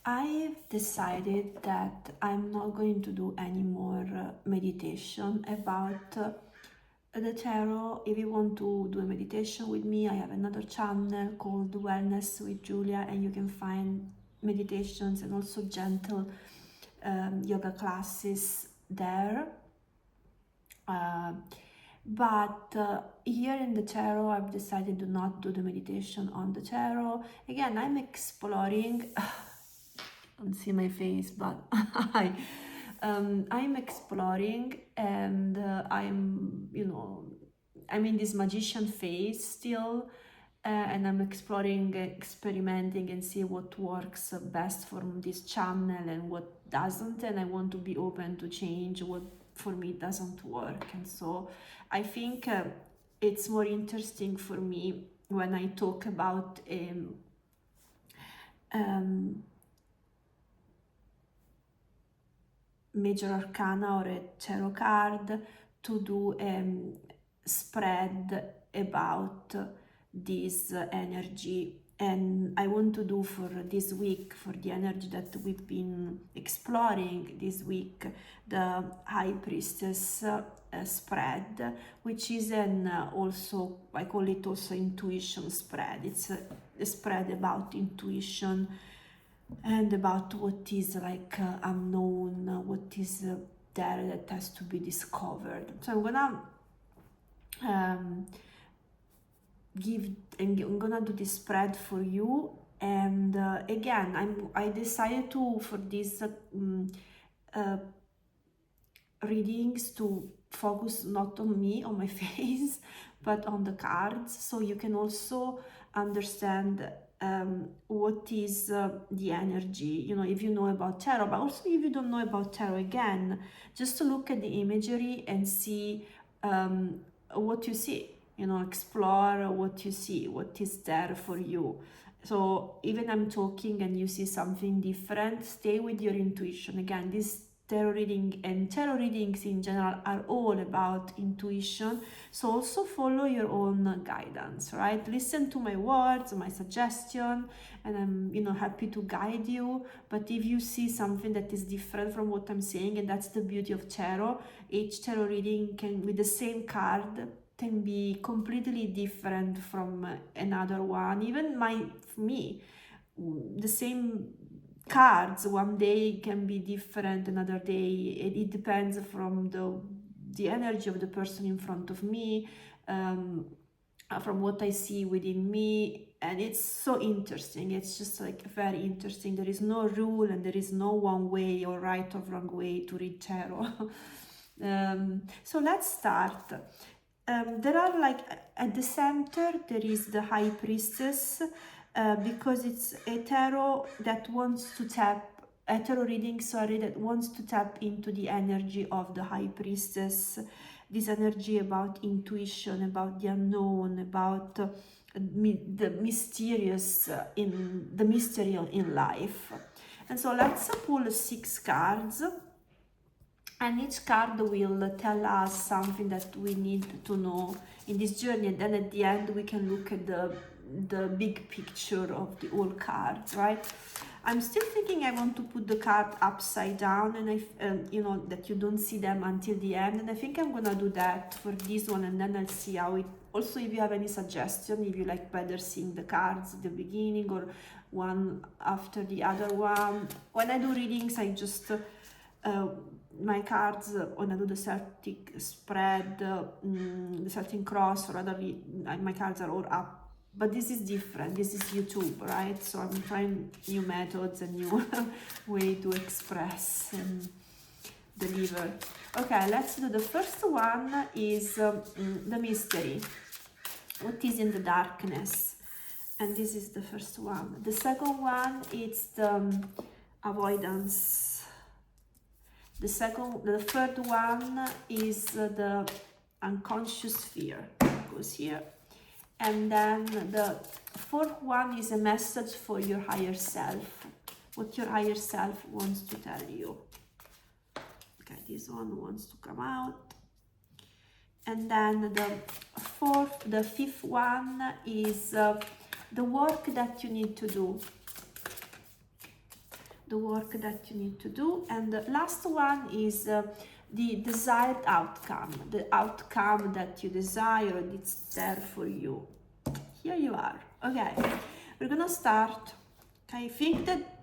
I've decided that I'm not going to do any more meditation about the tarot. If you want to do a meditation with me, I have another channel called Wellness with Julia, and you can find meditations and also gentle yoga classes there. But here in the tarot, I've decided to not do the meditation on the tarot. Again, I'm exploring. Don't see my face, but I'm exploring, and I'm in this magician phase still, and I'm exploring, experimenting, and see what works best for this channel and what doesn't. And I want to be open to change what for me doesn't work. And so I think it's more interesting for me when I talk about major arcana or a tarot card to do a spread about this energy. And I want to do for this week, for the energy that we've been exploring this week, the High Priestess spread, which is an also, I call it also intuition spread. It's a spread about intuition and about what is like unknown, what is there that has to be discovered. So I'm gonna I'm gonna do this spread for you. And again, I decided to, for these readings, to focus not on me, on my face, but on the cards, so you can also understand what is the energy, if you know about tarot, but also if you don't know about tarot, again, just to look at the imagery and see what you see, explore what you see, what is there for you. So even I'm talking and you see something different, stay with your intuition. Again, this tarot reading and tarot readings in general are all about intuition, so also follow your own guidance, right? Listen to my words, my suggestion, and I'm happy to guide you. But if you see something that is different from what I'm saying, and that's the beauty of tarot, each tarot reading can, with the same card, can be completely different from another one. Even me, the same cards one day can be different another day. It depends from the energy of the person in front of me, from what I see within me, and it's so interesting. It's just like very interesting. There is no rule and there is no one way or right or wrong way to read tarot. So let's start. There are, like, at the center there is the High Priestess, because it's a tarot that wants to tap, a tarot reading, sorry, that wants to tap into the energy of the High Priestess, this energy about intuition, about the unknown, about the mysterious, in the mystery in life. And so let's pull 6 cards. And each card will tell us something that we need to know in this journey. And then at the end, we can look at the big picture of the whole cards, right? I'm still thinking I want to put the card upside down, and that you don't see them until the end. And I think I'm gonna do that for this one, and then I'll see how it. Also, if you have any suggestion, if you like better seeing the cards at the beginning or one after the other one. When I do readings, I just my cards, when I do the Celtic spread, the Celtic cross, or other, my cards are all up. But this is different. This is YouTube, right? So I'm trying new methods and new way to express and deliver. Okay, let's do the first one. Is the mystery. What is in the darkness? And this is the first one. The second one is the avoidance. The third one is the unconscious fear. It goes here. And then the fourth one is a message for your higher self. What your higher self wants to tell you. Okay, this one wants to come out. And then the fifth one is the work that you need to do. the work that you need to do. And the last one is the desired outcome, the outcome that you desire, it's there for you. Here you are. Okay, we're gonna start. Okay,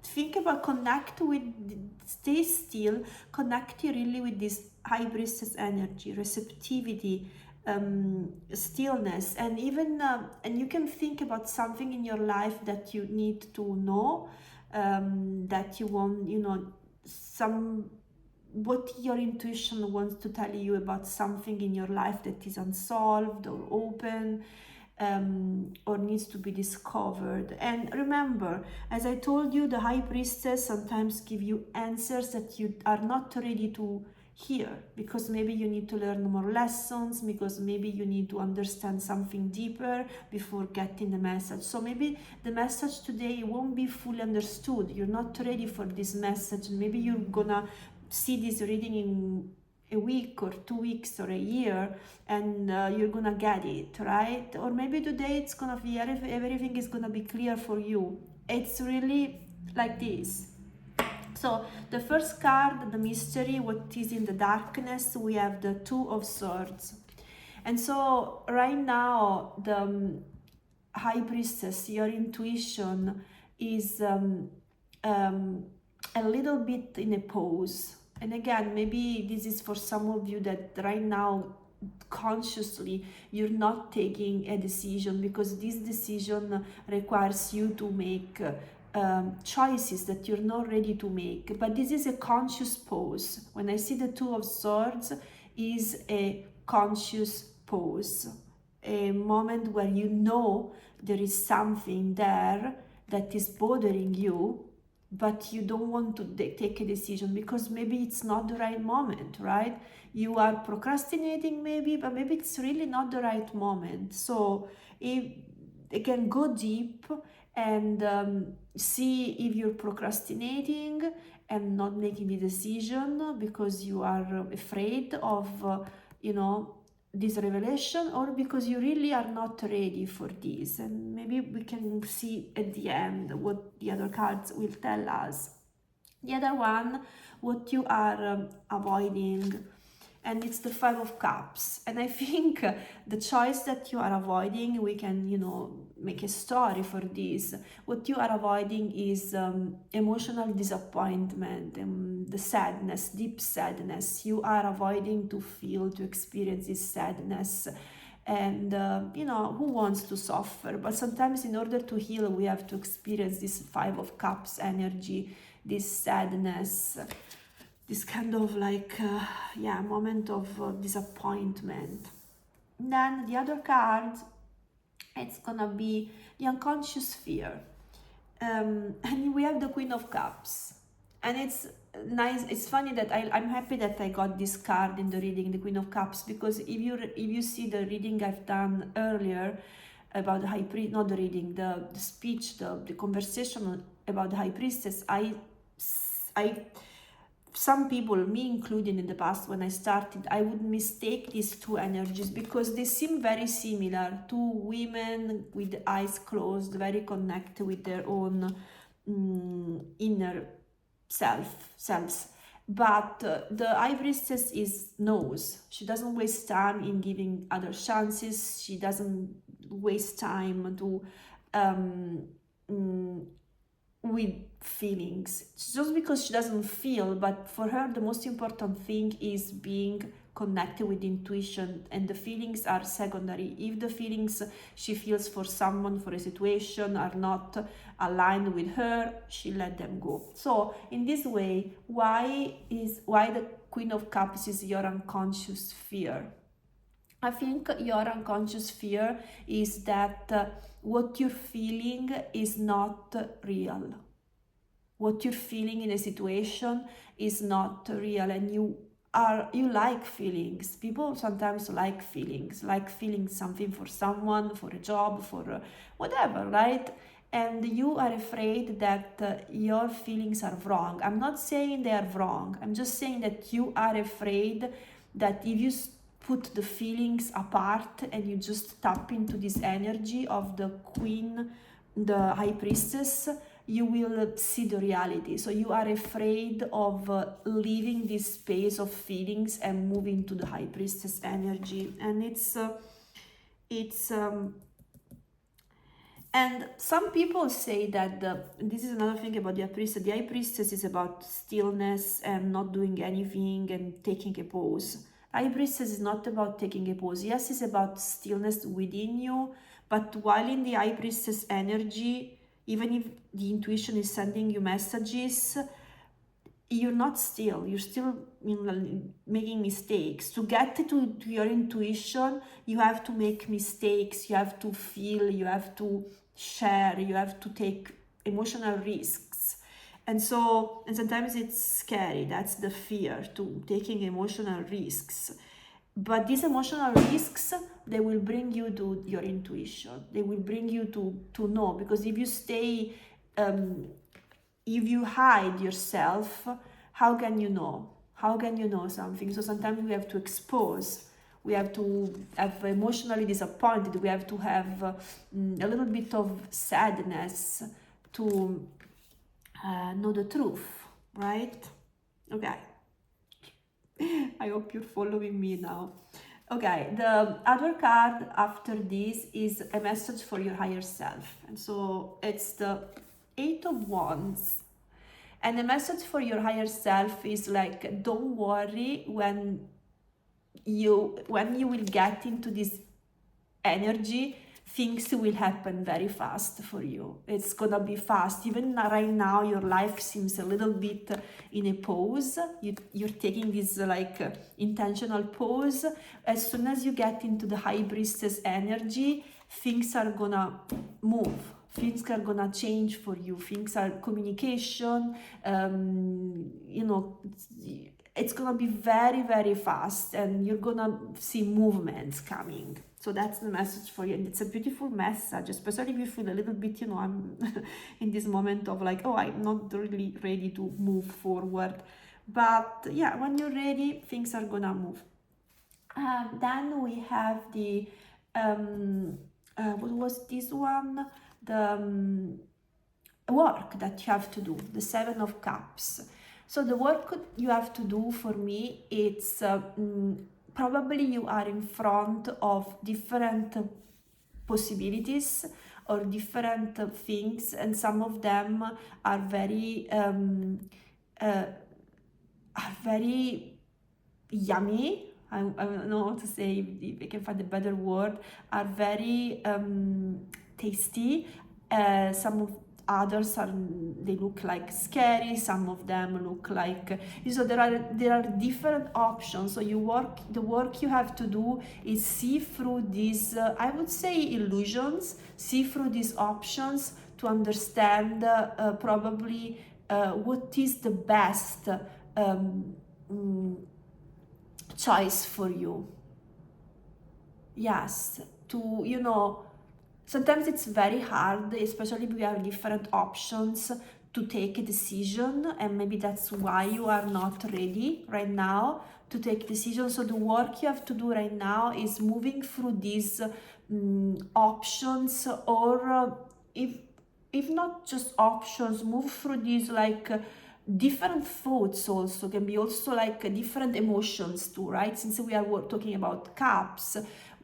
think about, connect with, stay still, connect really with this High Priestess energy, receptivity, stillness, and even and you can think about something in your life that you need to know, that you want, you know, what your intuition wants to tell you about something in your life that is unsolved or open, or needs to be discovered. And remember, as I told you, the High Priestess sometimes give you answers that you are not ready to hear, because maybe you need to learn more lessons, because maybe you need to understand something deeper before getting the message. So maybe the message today won't be fully understood. You're not ready for this message. Maybe you're gonna see this reading in a week or 2 weeks or a year, and you're gonna get it, right? Or maybe today it's gonna be, everything is gonna be clear for you. It's really like this. So the first card, the mystery, what is in the darkness, we have the Two of Swords. And so right now, the High Priestess, your intuition is a little bit in a pause. And again, maybe this is for some of you that right now, consciously, you're not taking a decision, because this decision requires you to make choices that you're not ready to make. But this is a conscious pause. When I see the Two of Swords, is a conscious pause, a moment where you know there is something there that is bothering you, but you don't want to take a decision because maybe it's not the right moment, right? You are procrastinating maybe, but maybe it's really not the right moment. So again, go deep and see if you're procrastinating and not making the decision because you are afraid of, this revelation, or because you really are not ready for this. And maybe we can see at the end what the other cards will tell us. The other one, what you are avoiding, and it's the Five of Cups. And I think the choice that you are avoiding, we can, make a story for this. What you are avoiding is emotional disappointment, the sadness, deep sadness. You are avoiding to experience this sadness. And, who wants to suffer? But sometimes in order to heal, we have to experience this Five of Cups energy, this sadness, this kind of moment of disappointment. Then the other card, it's gonna be the unconscious fear. And we have the Queen of Cups. And it's nice, it's funny that I'm happy that I got this card in the reading, the Queen of Cups, because if you see the reading I've done earlier about the High Priestess, not the reading, the speech, the conversation about the High Priestess, some people, me included in the past when I started, I would mistake these two energies because they seem very similar. Two women with eyes closed, very connected with their own inner selves. But the High Priestess knows. She doesn't waste time in giving other chances. She doesn't waste time to with feelings, just because she doesn't feel. But for her, the most important thing is being connected with intuition, and the feelings are secondary. If the feelings she feels for someone, for a situation, are not aligned with her, she let them go. So in this way, why the Queen of Cups is your unconscious fear? I think your unconscious fear is that what you're feeling is not real. What you're feeling in a situation is not real, and you like feelings. People sometimes like feeling something for someone, for a job, for whatever, right? And you are afraid that your feelings are wrong. I'm not saying they are wrong. I'm just saying that you are afraid that if you put the feelings apart and you just tap into this energy of the Queen, the High Priestess, you will see the reality. So you are afraid of leaving this space of feelings and moving to the High Priestess energy. And and some people say that this is another thing about the High Priestess. The High Priestess is about stillness and not doing anything and taking a pause. High Priestess is not about taking a pause. Yes, it's about stillness within you, but while in the High Priestess energy, even if the intuition is sending you messages, you're not still, you're still making mistakes. To get to your intuition, you have to make mistakes, you have to feel, you have to share, you have to take emotional risks. And sometimes it's scary. That's the fear, to taking emotional risks. But these emotional risks, they will bring you to your intuition. They will bring you to know, because if you stay if you hide yourself, how can you know? How can you know something? So sometimes we have to expose. We have to have emotionally disappointed. We have to have a little bit of sadness to know the truth, right? Okay. I hope you're following me now. Okay, the other card after this is a message for your higher self. And so it's the Eight of Wands. And the message for your higher self is like, don't worry when you will get into this energy, things will happen very fast for you. It's gonna be fast. Even right now, your life seems a little bit in a pause. You're taking this like intentional pause. As soon as you get into the High Priestess energy, things are gonna move. Things are gonna change for you. Things are communication, it's gonna be very, very fast, and you're gonna see movements coming. So that's the message for you, and it's a beautiful message, especially if you feel a little bit, I'm in this moment of like, oh, I'm not really ready to move forward. But yeah, when you're ready, things are gonna move. Then we have the, what was this one? The work that you have to do, the Seven of Cups. So the work you have to do, for me, it's probably you are in front of different possibilities or different things, and some of them are very yummy. I don't know how to say, if I can find a better word, are very tasty. Some of others they look like scary, some of them look like, so there are different options. So the work you have to do is see through these I would say illusions, see through these options to understand probably what is the best choice for you. Yes, to sometimes it's very hard, especially if we have different options, to take a decision, and maybe that's why you are not ready right now to take decisions. So the work you have to do right now is moving through these options, or if not just options, move through these like different thoughts. Also can be also like different emotions too, right? Since we are talking about cups,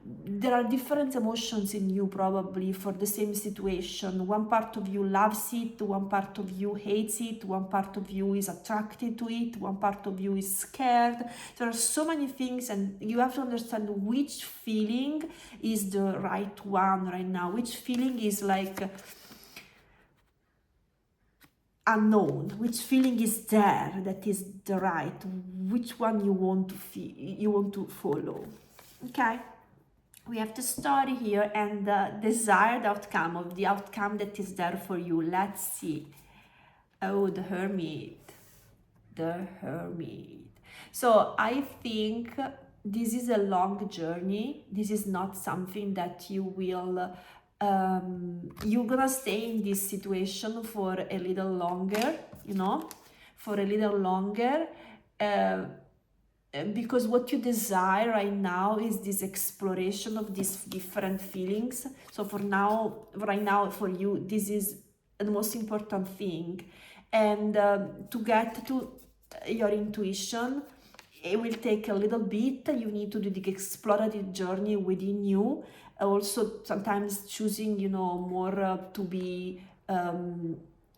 there are different emotions in you probably for the same situation. One part of you loves it, one part of you hates it, one part of you is attracted to it, one part of you is scared. There are so many things, and you have to understand which feeling is the right one right now, which feeling is like unknown, which feeling is there that is the right, which one you want to feel, you want to follow. Okay, we have the story here and the desired outcome, of the outcome that is there for you. Let's see. Oh, the Hermit. So I think this is a long journey. This is not something that you will you're gonna stay in this situation for a little longer, because what you desire right now is this exploration of these different feelings. So right now for you, this is the most important thing. And to get to your intuition, it will take a little bit. You need to do the explorative journey within you. Also, sometimes choosing, more to be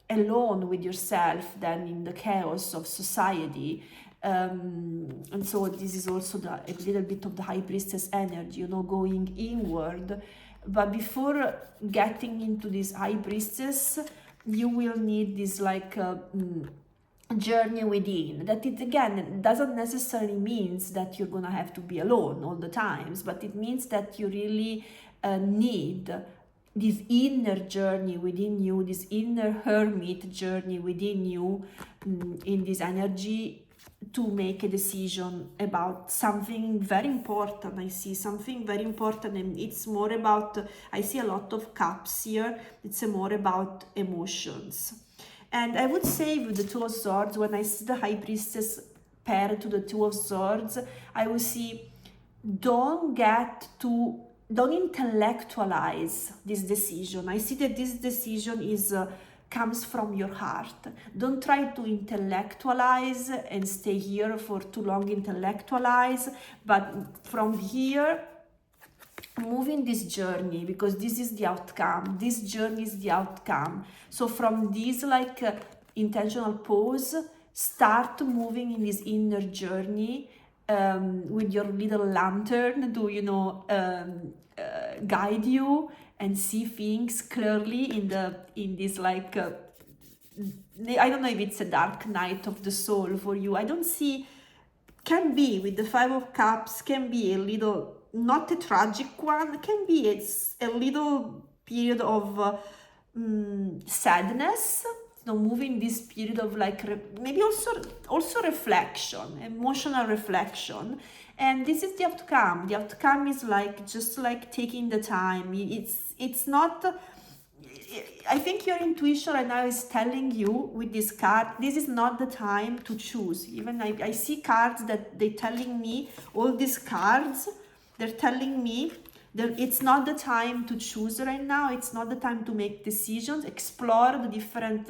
alone with yourself than in the chaos of society. And so this is also a little bit of the High Priestess energy, going inward. But before getting into this High Priestess, you will need this journey within. That it again doesn't necessarily means that you're gonna have to be alone all the times, but it means that you really need this inner journey within you, this inner hermit journey within you, in this energy, to make a decision about something very important. I see something very important, and it's more about, I see a lot of cups here. It's more about emotions. And I would say with the Two of Swords, when I see the High Priestess paired to the Two of Swords, I will see, don't intellectualize this decision. I see that this decision comes from your heart. Don't try to intellectualize and stay here for too long, intellectualize, but from here, moving this journey, because this is the outcome. This journey is the outcome. So from this intentional pause, start moving in this inner journey, with your little lantern to guide you and see things clearly in this I don't know if it's a dark night of the soul for you. I don't see, can be with the Five of Cups, can be a little, not a tragic one, can be it's a little period of sadness, moving this period of maybe also reflection, emotional reflection. And this is the outcome. The outcome is just taking the time. It's not, I think your intuition right now is telling you with this card, this is not the time to choose. Even I see cards that they're telling me, all these cards, they're telling me that it's not the time to choose right now. It's not the time to make decisions. Explore the different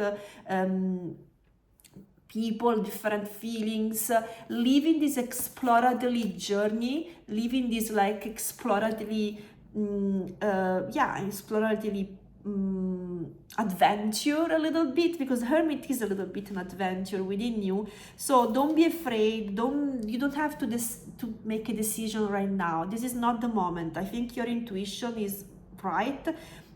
people, different feelings, living this exploratory journey, living this exploratory, exploratory adventure a little bit, because Hermit is a little bit an adventure within you. So don't be afraid. You don't have to make a decision right now. This is not the moment. I think your intuition is right.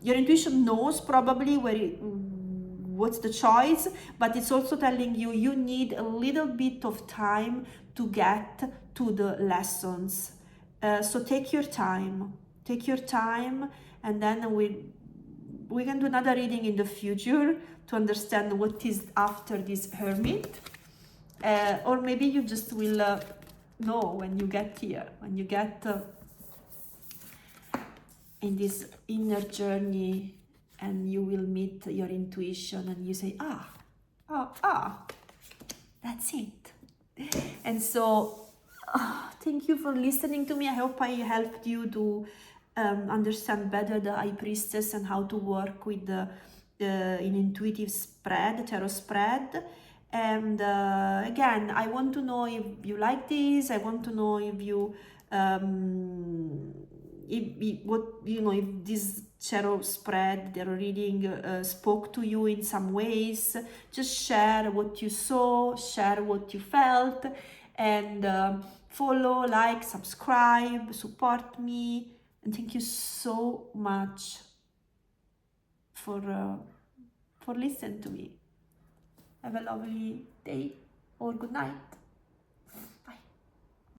Your intuition knows probably what's the choice, but it's also telling you you need a little bit of time to get to the lessons. So take your time, and then we can do another reading in the future to understand what is after this Hermit. Or maybe you just will know when you get here, when you get in this inner journey, and you will meet your intuition and you say, that's it. And so, thank you for listening to me. I hope I helped you to understand better the High Priestess and how to work with an intuitive spread, tarot spread. And again, I want to know if you like this. I want to know if you if this tarot spread, tarot reading spoke to you in some ways. Just share what you saw, share what you felt, and follow, like, subscribe, support me. And thank you so much for listening to me. Have a lovely day or good night.